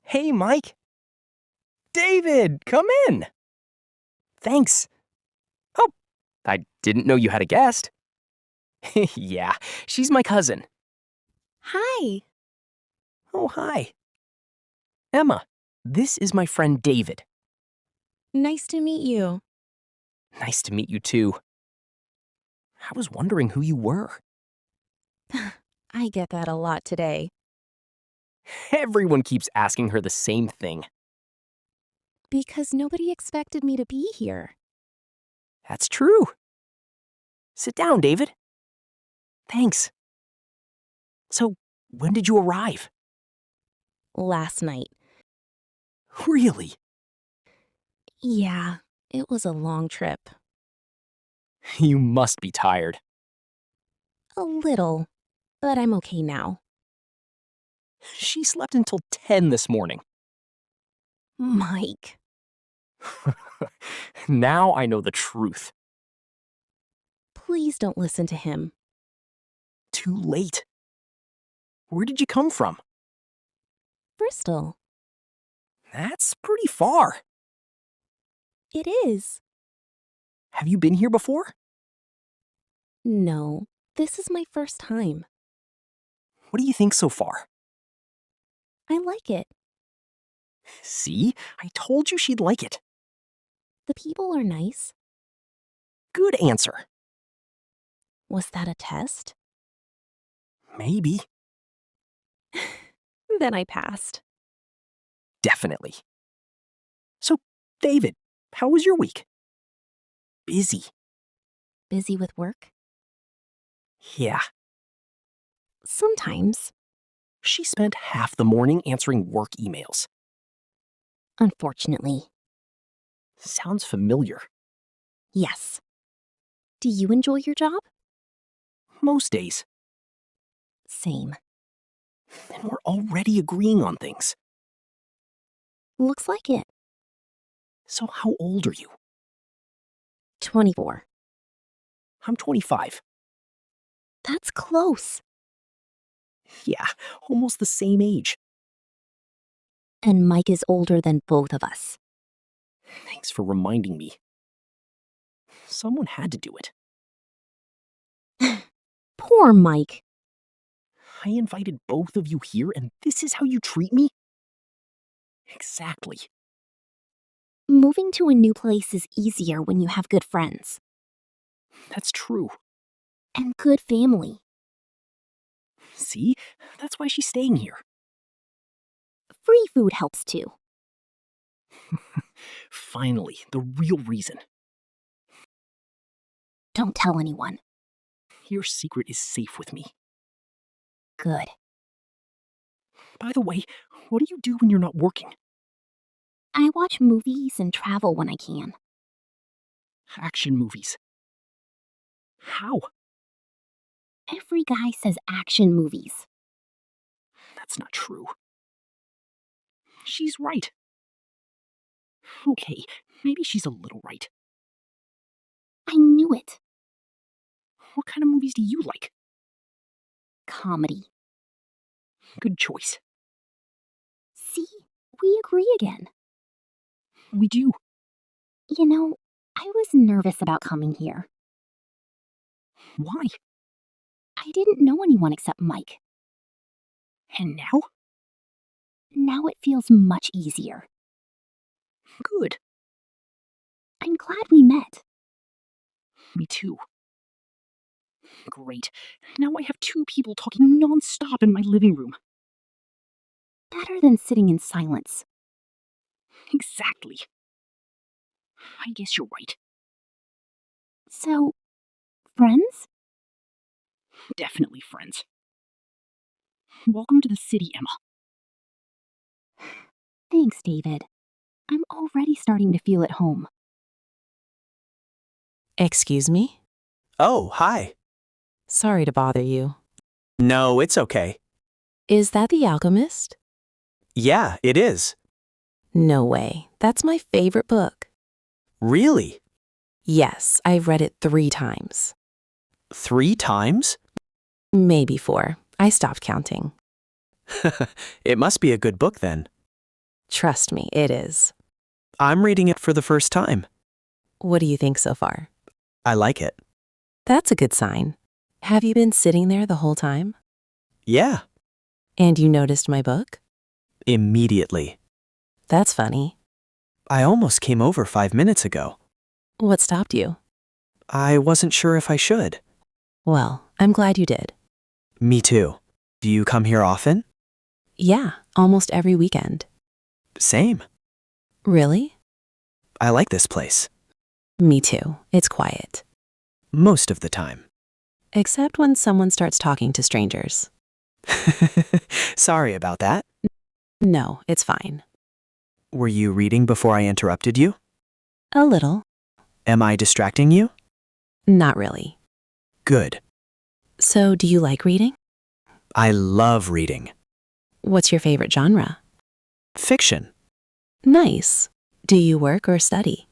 Hey, Mike. David, come in. Thanks. Oh, I didn't know you had a guest. Yeah, she's my cousin. Hi. Oh, hi. Emma, this is my friend David. Nice to meet you. Nice to meet you too. I was wondering who you were. I get that a lot today. Everyone keeps asking her the same thing. Because nobody expected me to be here. That's true. Sit down, David. Thanks. So, when did you arrive? Last night. Really? Yeah, it was a long trip. You must be tired. A little, but I'm okay now. She slept until 10 this morning. Mike. Now I know the truth. Please don't listen to him. Too late. Where did you come from? Bristol. That's pretty far. It is. Have you been here before? No, this is my first time. What do you think so far? I like it. See? I told you she'd like it. The people are nice. Good answer. Was that a test? Maybe. Then I passed. Definitely. So, David, how was your week? Busy. Busy with work? Yeah. Sometimes. She spent half the morning answering work emails. Unfortunately. Sounds familiar. Yes. Do you enjoy your job? Most days. Same. And we're already agreeing on things. Looks like it. So how old are you? 24. I'm 25. That's close. Yeah, almost the same age. And Mike is older than both of us. Thanks for reminding me. Someone had to do it. Poor Mike. I invited both of you here, and this is how you treat me? Exactly. Moving to a new place is easier when you have good friends. That's true. And good family. See? That's why she's staying here. Free food helps too. Finally, the real reason. Don't tell anyone. Your secret is safe with me. Good. By the way, what do you do when you're not working? I watch movies and travel when I can. Action movies. How? Every guy says action movies. That's not true. She's right. Okay, maybe she's a little right. I knew it. What kind of movies do you like? Comedy. Good choice. See? We agree again. We do. You know, I was nervous about coming here. Why? I didn't know anyone except Mike. And now? Now it feels much easier. Good. I'm glad we met. Me too. Great. Now I have two people talking non-stop in my living room. Better than sitting in silence. Exactly. I guess you're right. So, friends? Definitely friends. Welcome to the city, Emma. Thanks, David. I'm already starting to feel at home. Excuse me? Oh, hi. Sorry to bother you. No, it's okay. Is that The Alchemist? Yeah, it is. No way. That's my favorite book. Really? Yes, I've read it 3 times. 3 times? Maybe 4. I stopped counting. It must be a good book then. Trust me, it is. I'm reading it for the first time. What do you think so far? I like it. That's a good sign. Have you been sitting there the whole time? Yeah, And you noticed my book? immediately. That's funny. I almost came over 5 minutes ago. What stopped you? I wasn't sure if I should. Well, I'm glad you did. Me too. Do you come here often? Yeah, almost every weekend. Same. Really? I like this place. Me too. It's quiet. Most of the time. Except when someone starts talking to strangers. Sorry about that. No, it's fine. Were you reading before I interrupted you? A little. Am I distracting you? Not really. Good. So, do you like reading? I love reading. What's your favorite genre? Fiction. Nice. Do you work or study?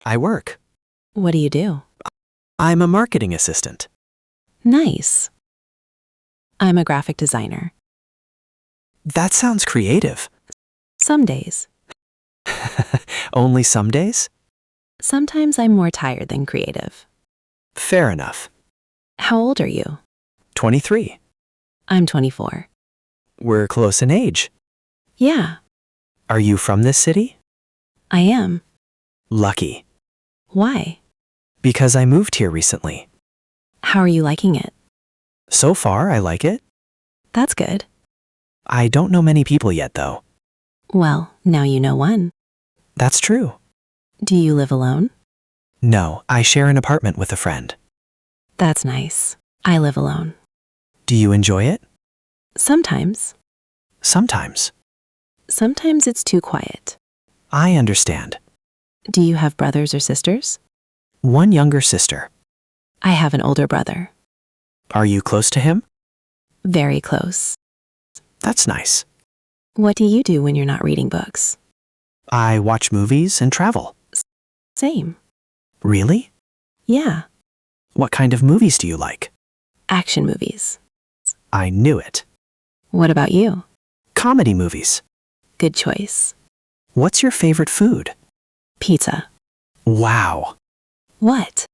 I work. What do you do? I'm a marketing assistant. Nice. I'm a graphic designer. That sounds creative. Some days. Only some days? Sometimes I'm more tired than creative. Fair enough. How old are you? 23. I'm 24. We're close in age. Yeah, Are you from this city? I am. Lucky. Why? Because I moved here recently. How are you liking it? So far, I like it. That's good. I don't know many people yet, though. Well, now you know one. That's true. Do you live alone? No, I share an apartment with a friend. That's nice. I live alone. Do you enjoy it? Sometimes. Sometimes. Sometimes it's too quiet. I understand. Do you have brothers or sisters? One younger sister. I have an older brother. Are you close to him? Very close. That's nice. What do you do when you're not reading books? I watch movies and travel. Same. Really? Yeah. What kind of movies do you like? Action movies. I knew it. What about you? Comedy movies. Good choice. What's your favorite food? Pizza. Wow. What?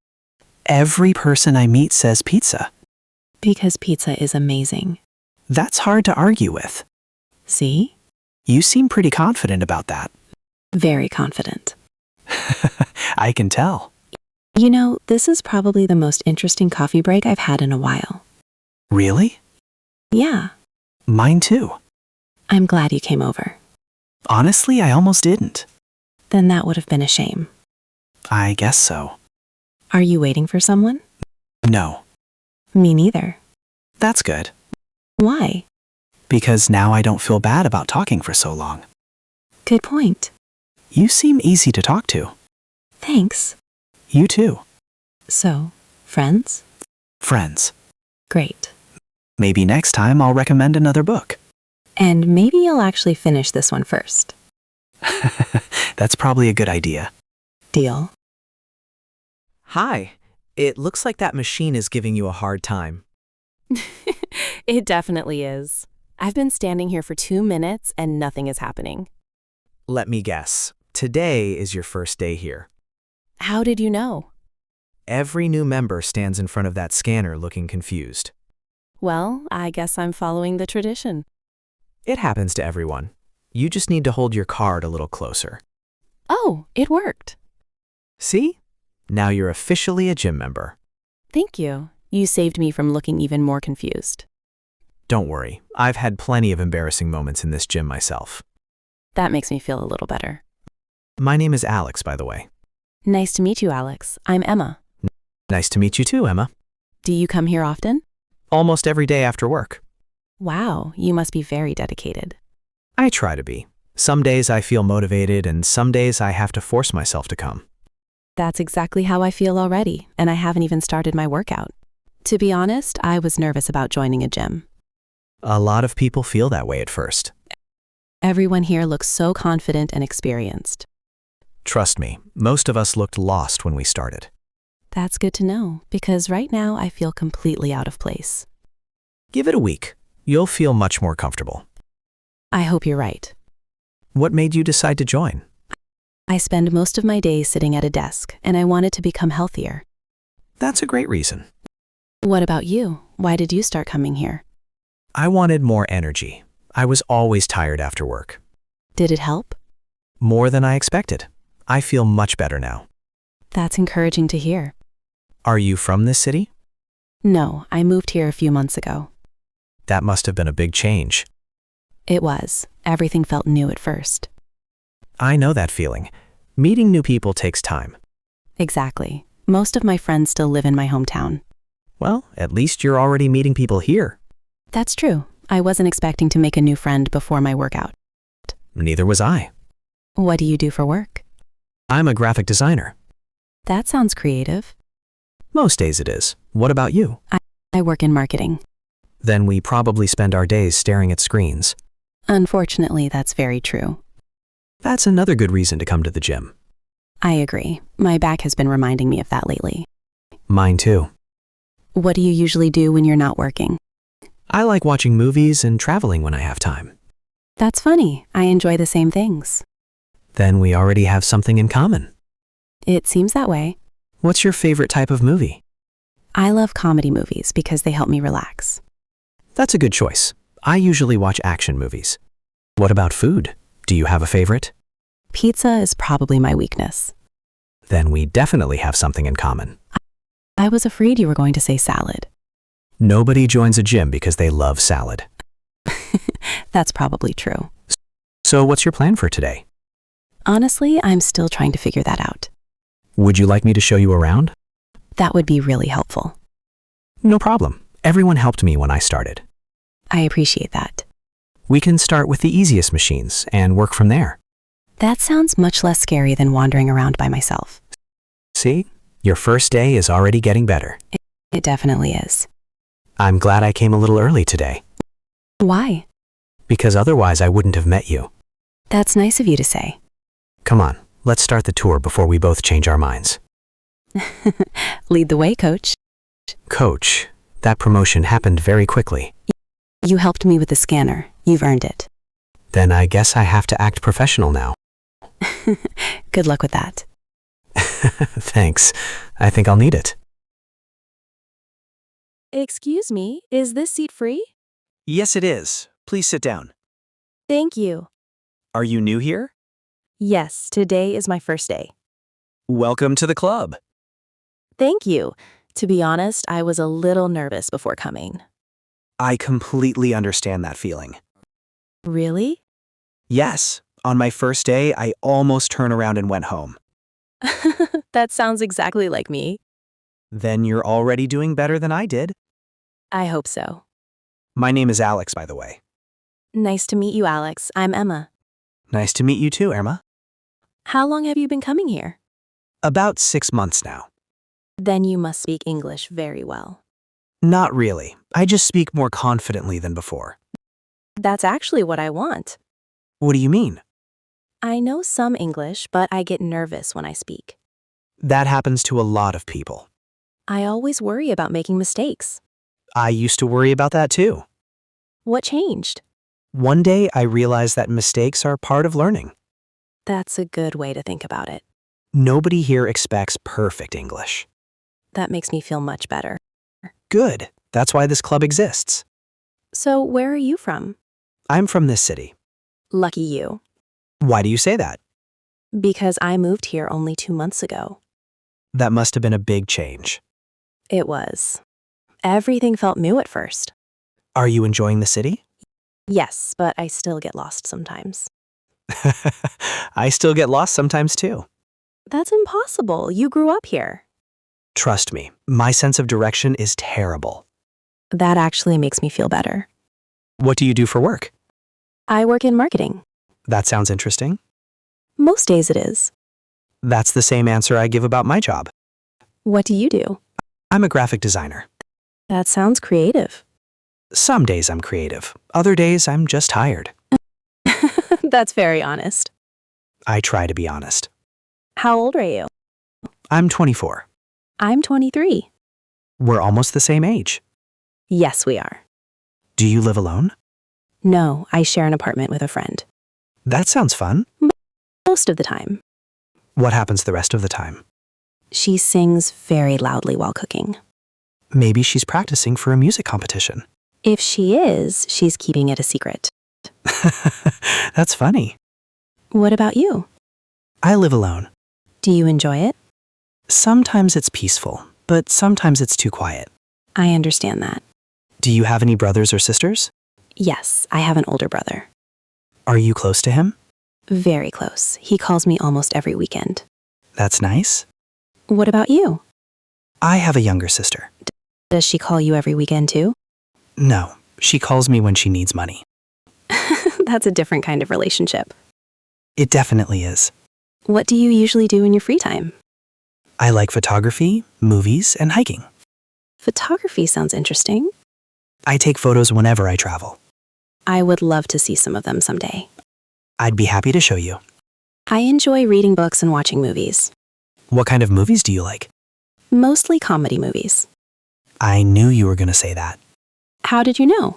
Every person I meet says pizza. Because pizza is amazing. That's hard to argue with. See? You seem pretty confident about that. Very confident. I can tell. You know, this is probably the most interesting coffee break I've had in a while. Really? Yeah. Mine too. I'm glad you came over. Honestly, I almost didn't. Then that would have been a shame. I guess so. Are you waiting for someone? No. Me neither. That's good. Why? Because now I don't feel bad about talking for so long. Good point. You seem easy to talk to. Thanks. You too. So, friends? Friends. Great. Maybe next time I'll recommend another book. And maybe you'll actually finish this one first. That's probably a good idea. Deal. Hi. It looks like that machine is giving you a hard time. It definitely is. I've been standing here for 2 minutes and nothing is happening. Let me guess. Today is your first day here. How did you know? Every new member stands in front of that scanner looking confused. Well, I guess I'm following the tradition. It happens to everyone. You just need to hold your card a little closer. Oh, it worked. See? Now you're officially a gym member. Thank you. You saved me from looking even more confused. Don't worry. I've had plenty of embarrassing moments in this gym myself. That makes me feel a little better. My name is Alex, by the way. Nice to meet you, Alex. I'm Emma. Nice to meet you too, Emma. Do you come here often? Almost every day after work. Wow, you must be very dedicated. I try to be. Some days I feel motivated and some days I have to force myself to come. That's exactly how I feel already, and I haven't even started my workout. To be honest, I was nervous about joining a gym. A lot of people feel that way at first. Everyone here looks so confident and experienced. Trust me, most of us looked lost when we started. That's good to know, because right now I feel completely out of place. Give it a week. You'll feel much more comfortable. I hope you're right. What made you decide to join? I spend most of my days sitting at a desk, and I wanted to become healthier. That's a great reason. What about you? Why did you start coming here? I wanted more energy. I was always tired after work. Did it help? More than I expected. I feel much better now. That's encouraging to hear. Are you from this city? No, I moved here a few months ago. That must have been a big change. It was. Everything felt new at first. I know that feeling. Meeting new people takes time. Exactly. Most of my friends still live in my hometown. Well, at least you're already meeting people here. That's true. I wasn't expecting to make a new friend before my workout. Neither was I. What do you do for work? I'm a graphic designer. That sounds creative. Most days it is. What about you? I work in marketing. Then we probably spend our days staring at screens. Unfortunately, that's very true. That's another good reason to come to the gym. I agree. My back has been reminding me of that lately. Mine too. What do you usually do when you're not working? I like watching movies and traveling when I have time. That's funny. I enjoy the same things. Then we already have something in common. It seems that way. What's your favorite type of movie? I love comedy movies because they help me relax. That's a good choice. I usually watch action movies. What about food? Do you have a favorite? Pizza is probably my weakness. Then we definitely have something in common. I was afraid you were going to say salad. Nobody joins a gym because they love salad. That's probably true. So what's your plan for today? Honestly, I'm still trying to figure that out. Would you like me to show you around? That would be really helpful. No problem. Everyone helped me when I started. I appreciate that. We can start with the easiest machines and work from there. That sounds much less scary than wandering around by myself. See? Your first day is already getting better. It definitely is. I'm glad I came a little early today, Why? because otherwise I wouldn't have met you. That's nice of you to say. Come on, let's start the tour before we both change our minds. Lead the way, coach. Coach, that promotion happened very quickly. You helped me with the scanner. You've earned it. Then I guess I have to act professional now. Good luck with that. Thanks. I think I'll need it. Excuse me, is this seat free? Yes, it is. Please sit down. Thank you. Are you new here? Yes, today is my first day. Welcome to the club. Thank you. To be honest, I was a little nervous before coming. I completely understand that feeling. Really? Yes, on my first day, I almost turned around and went home. That sounds exactly like me. Then you're already doing better than I did. I hope so. My name is Alex, by the way. Nice to meet you, Alex. I'm Emma. Nice to meet you too, Irma. How long have you been coming here? About 6 months now. Then you must speak English very well. Not really. I just speak more confidently than before. That's actually what I want. What do you mean? I know some English, but I get nervous when I speak. That happens to a lot of people. I always worry about making mistakes. I used to worry about that too. What changed? One day I realized that mistakes are part of learning. That's a good way to think about it. Nobody here expects perfect English. That makes me feel much better. Good. That's why this club exists. So, where are you from? I'm from this city. Lucky you. Why do you say that? Because I moved here only 2 months ago. That must have been a big change. It was. Everything felt new at first. Are you enjoying the city? Yes, but I still get lost sometimes. I still get lost sometimes too. That's impossible. You grew up here. Trust me, my sense of direction is terrible. That actually makes me feel better. What do you do for work? I work in marketing. That sounds interesting. Most days it is. That's the same answer I give about my job. What do you do? I'm a graphic designer. That sounds creative. Some days I'm creative. Other days I'm just tired. That's very honest. I try to be honest. How old are you? I'm 24. I'm 23. We're almost the same age. Yes, we are. Do you live alone? No, I share an apartment with a friend. That sounds fun. Most of the time. What happens the rest of the time? She sings very loudly while cooking. Maybe she's practicing for a music competition. If she is, she's keeping it a secret. That's funny. What about you? I live alone. Do you enjoy it? Sometimes it's peaceful, but sometimes it's too quiet. I understand that. Do you have any brothers or sisters? Yes, I have an older brother. Are you close to him? Very close. He calls me almost every weekend. That's nice. What about you? I have a younger sister. Does she call you every weekend too? No, she calls me when she needs money. That's a different kind of relationship. It definitely is. What do you usually do in your free time? I like photography, movies, and hiking. Photography sounds interesting. I take photos whenever I travel. I would love to see some of them someday. I'd be happy to show you. I enjoy reading books and watching movies. What kind of movies do you like? Mostly comedy movies. I knew you were going to say that. How did you know?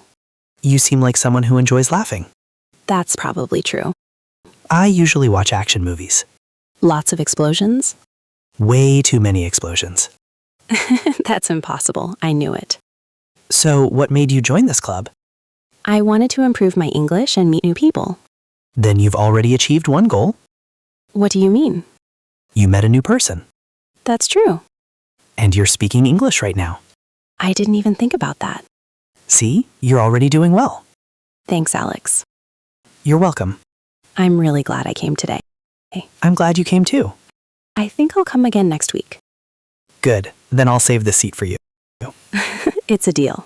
You seem like someone who enjoys laughing. That's probably true. I usually watch action movies. Lots of explosions? Way too many explosions. That's impossible. I knew it. So, what made you join this club? I wanted to improve my English and meet new people. Then you've already achieved one goal. What do you mean? You met a new person. That's true. And you're speaking English right now. I didn't even think about that. See, you're already doing well. Thanks, Alex. You're welcome. I'm really glad I came today. I'm glad you came too. I think I'll come again next week. Good, then I'll save this seat for you. It's a deal.